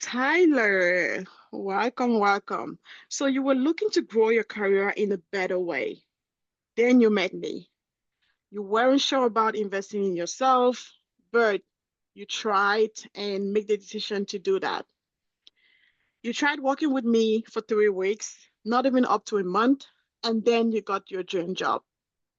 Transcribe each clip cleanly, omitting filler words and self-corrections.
Tyler, welcome, welcome. So you were looking to grow your career in a better way. Then you met me. You weren't sure about investing in yourself, but you tried and make the decision to do that. You tried working with me for 3 weeks, not even up to a month, and then you got your dream job.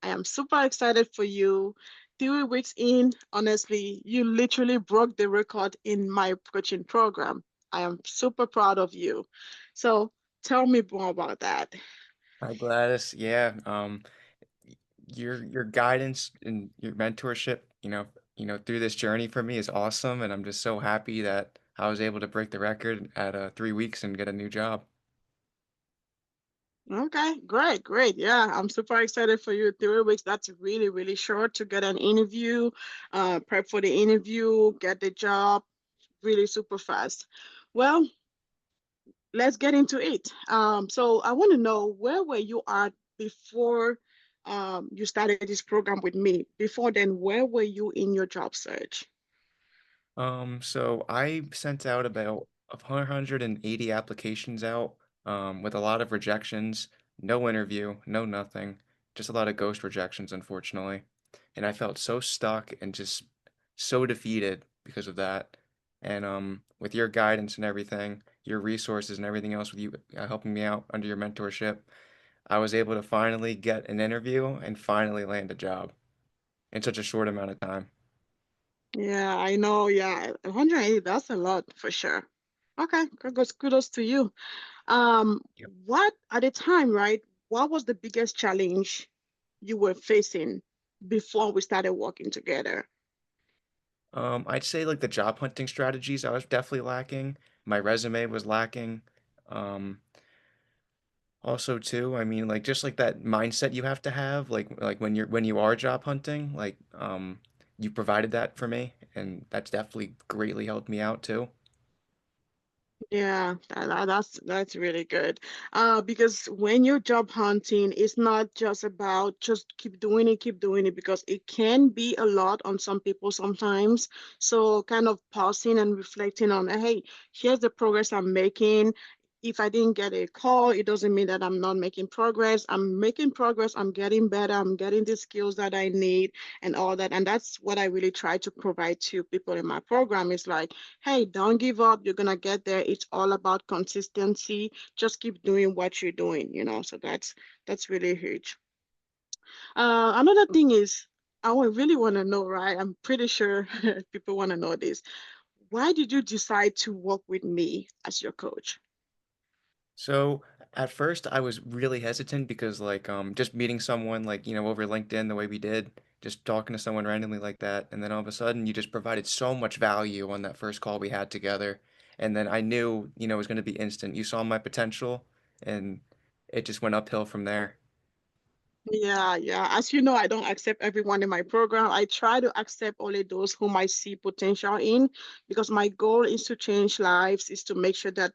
I am super excited for you. 3 weeks in, honestly, you literally broke the record in my coaching program. I am super proud of you. So tell me more about that. Hi Gladys. Yeah, your guidance and your mentorship, through this journey for me is awesome, and I'm just so happy that I was able to break the record at 3 weeks and get a new job. Okay, great, great. Yeah, I'm super excited for you. 3 weeks, that's really, really short to get an interview, prep for the interview, get the job, really super fast. Well, let's get into it. So I want to know, where were you at before you started this program with me? Before then, where were you in your job search? So I sent out about 180 applications out, with a lot of rejections, no interview, no nothing, just a lot of ghost rejections, unfortunately. And I felt so stuck and just so defeated because of that. And with your guidance and everything, your resources and everything else, with you helping me out under your mentorship, I was able to finally get an interview and finally land a job in such a short amount of time. Yeah, I know. Yeah, 180, that's a lot for sure. Okay, kudos to you. What at the time, right? What was the biggest challenge you were facing before we started working together? I'd say like the job hunting strategies I was definitely lacking. My resume was lacking. Um, Also too, I mean, like just like that mindset you have to have, like when you are job hunting, you provided that for me, and that's definitely greatly helped me out too. Yeah, that's really good. Because when you're job hunting, it's not just about just keep doing it, because it can be a lot on some people sometimes. So kind of pausing and reflecting on, hey, here's the progress I'm making. If I didn't get a call, it doesn't mean that I'm not making progress. I'm making progress. I'm getting better. I'm getting the skills that I need and all that. And that's what I really try to provide to people in my program. Is like, hey, don't give up. You're gonna get there. It's all about consistency. Just keep doing what you're doing. So that's really huge. Another thing is, really want to know, right? I'm pretty sure people want to know this. Why did you decide to work with me as your coach? So at first I was really hesitant because just meeting someone over LinkedIn the way we did, just talking to someone randomly like that, and then all of a sudden you just provided so much value on that first call we had together. And then I knew, it was going to be instant. You saw my potential and it just went uphill from there. Yeah, yeah. As you know, I don't accept everyone in my program. I try to accept only those whom I see potential in, because my goal is to change lives, is to make sure that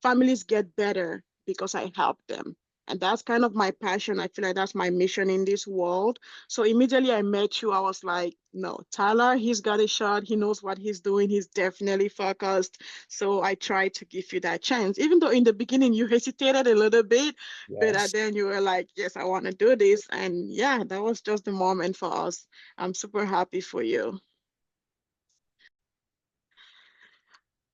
families get better because I help them. And that's kind of my passion. I feel like that's my mission in this world. So immediately I met you, I was like, no, Tyler, he's got a shot. He knows what he's doing. He's definitely focused. So I tried to give you that chance, even though in the beginning you hesitated a little bit, but Yes. then you were like, yes, I want to do this. And yeah, that was just the moment for us. I'm super happy for you.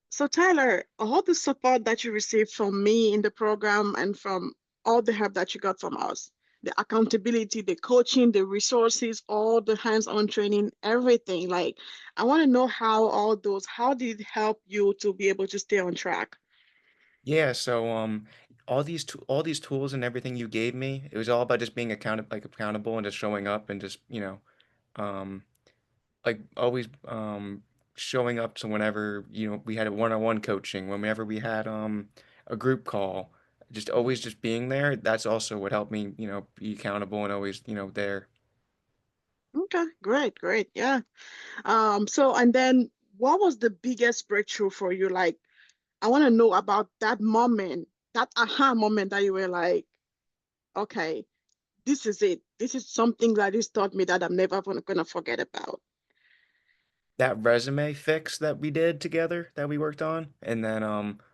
So, Tyler, all the support that you received from me in the program and from all the help that you got from us, the accountability, the coaching, the resources, all the hands-on training, everything. Like, I want to know how did it help you to be able to stay on track? Yeah, so all these tools and everything you gave me, it was all about just being accountable and just showing up and just, um always showing up to whenever, we had a one-on-one coaching, whenever we had a group call, just always just being there. That's also what helped me, be accountable and always, there. Okay, great, great. Yeah. So and then what was the biggest breakthrough for you? Like, I want to know about that moment, that aha moment that you were like, okay, this is it. This is something that is taught me that I'm never gonna forget about. that resume fix that we did together that we worked on, and then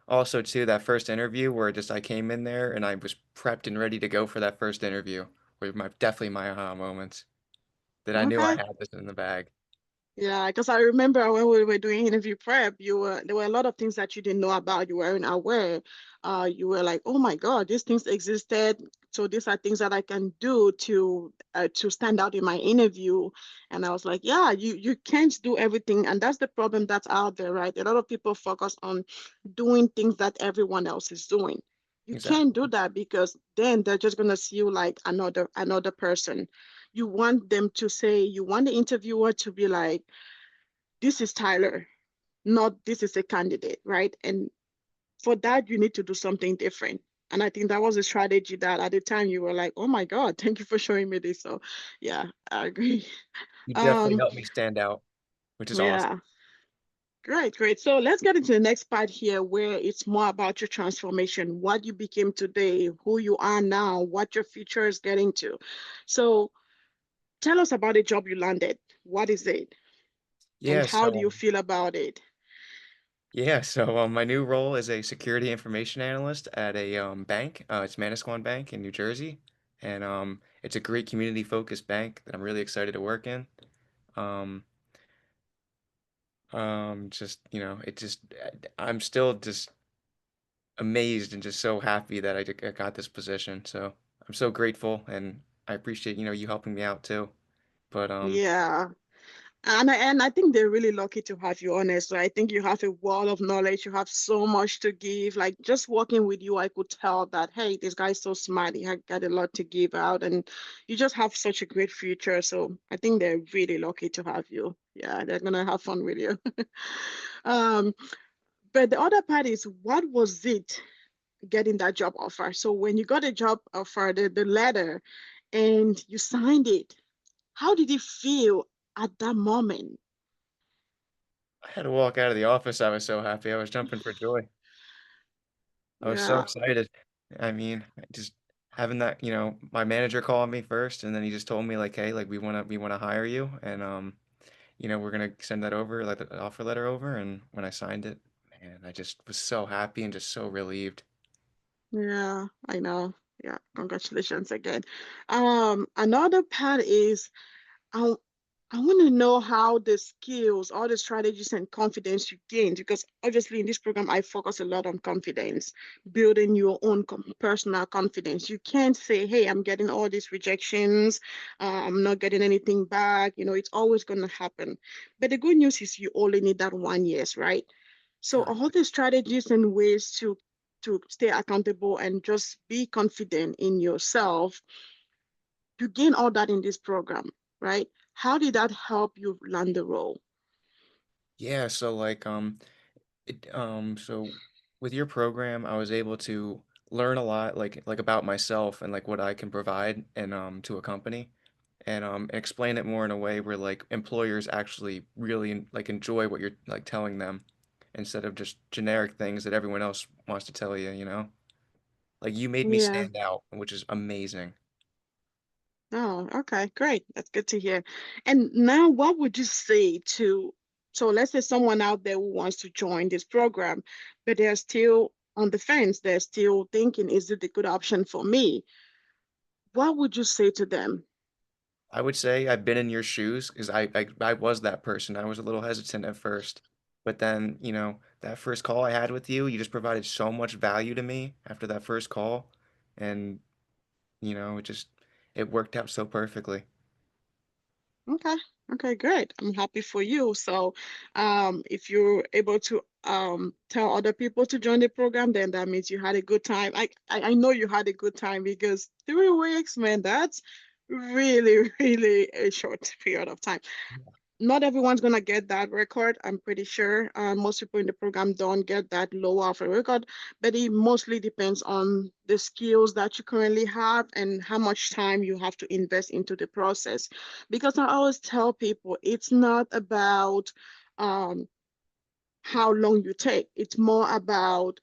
also too that first interview where just I came in there and I was prepped and ready to go for that first interview were my definitely my aha moments that I knew I Okay. had this in the bag. Yeah, because I remember when we were doing interview prep, there were a lot of things that you didn't know about. You weren't aware. You were like, "Oh my God, these things existed. So these are things that I can do to stand out in my interview." And I was like, "Yeah, you can't do everything, and that's the problem that's out there, right? A lot of people focus on doing things that everyone else is doing. You can't do Exactly. that because then they're just gonna see you like another person. You want them to say, you want the interviewer to be like, this is Tyler, not this is a candidate, right? And for that, you need to do something different. And I think that was a strategy that at the time you were like, oh my God, thank you for showing me this. So yeah, I agree. You definitely Um, helped me stand out, which is awesome. yeah, great, great. So let's get into the next part here where it's more about your transformation, what you became today, who you are now, what your future is getting to. So tell us about the job you landed. What is it? And Yeah, how do so you feel about it? my new role is a security information analyst at a bank. It's Manasquan Bank in New Jersey, and it's a great community focused bank that I'm really excited to work in. Um, just it just I'm still just amazed and just so happy that I got this position. So I'm so grateful, and I appreciate you helping me out too. But Yeah. And I think they're really lucky to have you, honestly. I think you have a wall of knowledge. You have so much to give. Like just working with you, I could tell that, hey, this guy's so smart. He had got a lot to give out, and you just have such a great future. So I think they're really lucky to have you. Yeah, they're gonna have fun with you. Um, but the other part is, what was it getting that job offer? So when you got a job offer, the letter, and you signed it, how did it feel at that moment? I had to walk out of the office. I was so happy. I was jumping for joy. I was so Yeah, excited. I mean, just having that, my manager called me first, and then he just told me like, "Hey, like we wanna hire you, and we're gonna send that over, like the offer letter over." And when I signed it, man, I just was so happy and just so relieved. yeah, I know. Yeah, congratulations again. Another part is I I want to know how the skills, all the strategies and confidence you gained, because obviously in this program I focus a lot on confidence, building your own personal confidence. You can't say, "Hey, I'm getting all these rejections, I'm not getting anything back." It's always going to happen. But the good news is you only need that 1 year, right? So Right. all the strategies and ways to stay accountable and just be confident in yourself, you gain all that in this program, right? How did that help you land the role? Yeah, so so with your program, I was able to learn a lot, like about myself and like what I can provide and to a company, and explain it more in a way where like employers actually really like enjoy what you're like telling them, instead of just generic things that everyone else wants to tell you. Like you made me Yeah. stand out, which is amazing. Oh, okay, great. That's good to hear. And now, what would you say to, so let's say someone out there who wants to join this program, but they're still on the fence, they're still thinking, is it a good option for me? What would you say to them? I would say I've been in your shoes because I was that person. I was a little hesitant at first, but then, that first call I had with you, you just provided so much value to me after that first call, and it worked out so perfectly. Okay. Okay, great. I'm happy for you. So, if you're able to tell other people to join the program, then that means you had a good time. I know you had a good time because 3 weeks, man, that's really, really a short period of time. Not everyone's gonna get that record, I'm pretty sure. Most people in the program don't get that low of a record, but it mostly depends on the skills that you currently have and how much time you have to invest into the process. Because I always tell people it's not about um, how long you take. It's more about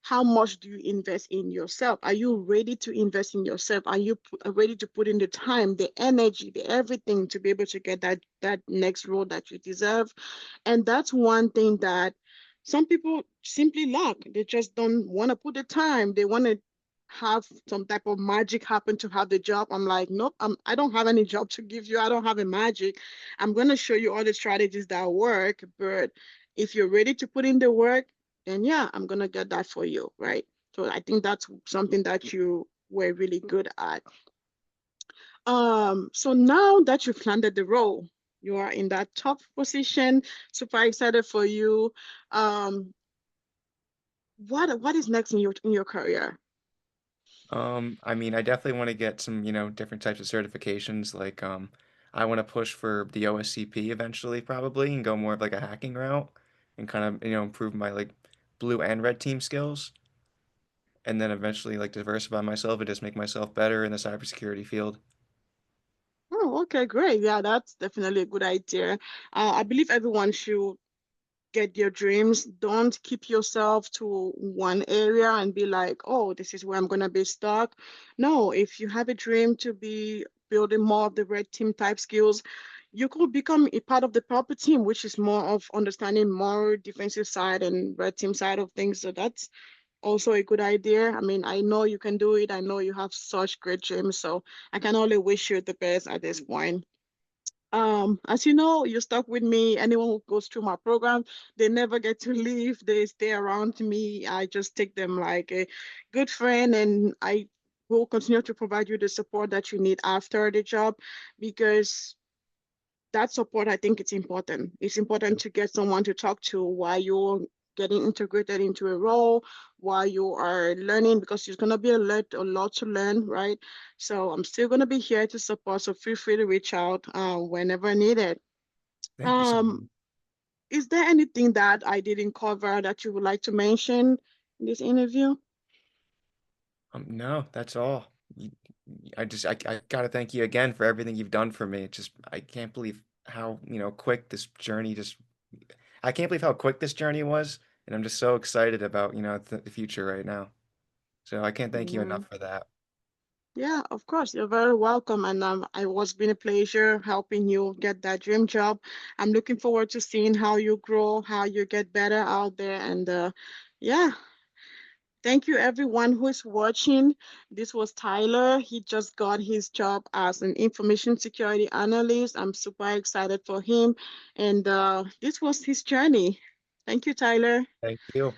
how much do you invest in yourself? Are you ready to invest in yourself? Are you ready to put in the time, the energy, the everything to be able to get that next role that you deserve? And that's one thing that some people simply lack. They just don't want to put the time. They want to have some type of magic happen to have the job. I'm like, nope, I don't have any job to give you. I don't have a magic. I'm going to show you all the strategies that work. But if you're ready to put in the work, then yeah, I'm going to get that for you. Right. So I think that's something that you were really good at. So now that you've landed the role, you are in that top position, super excited for you. Um, what is next in your career? I mean, I definitely want to get some, different types of certifications. Like, I want to push for the OSCP eventually, probably, and go more of like a hacking route and kind of, improve my like blue and red team skills. And then eventually like diversify myself and just make myself better in the cybersecurity field. Oh, okay, great. Yeah, that's definitely a good idea. I believe everyone should get your dreams. Don't keep yourself to one area and be like, oh, this is where I'm gonna be stuck. No, if you have a dream to be building more of the red team type skills, you could become a part of the proper team, which is more of understanding more defensive side and red team side of things. So that's also a good idea. I mean, I know you can do it. I know you have such great dreams. So I can only wish you the best at this point. As you know, you stuck with me. Anyone who goes through my program, they never get to leave. They stay around me. I just take them like a good friend, and I will continue to provide you the support that you need after the job because that support, I think it's important. It's important to get someone to talk to while you're getting integrated into a role, while you are learning, because there's gonna be a lot to learn, right? So I'm still gonna be here to support. So feel free to reach out whenever needed. Thank you so Um, much. is there anything that I didn't cover that you would like to mention in this interview? No, that's all. I gotta thank you again for everything you've done for me. It just, I can't believe how, quick this journey just, I can't believe how quick this journey was. And I'm just so excited about, the future right now. So I can't thank you Yeah. enough for that. Yeah, of course. You're very welcome. And I was been a pleasure helping you get that dream job. I'm looking forward to seeing how you grow, how you get better out there. And yeah, thank you everyone who is watching. This was Tyler. He just got his job as an information security analyst. I'm super excited for him. And this was his journey. Thank you, Tyler. Thank you.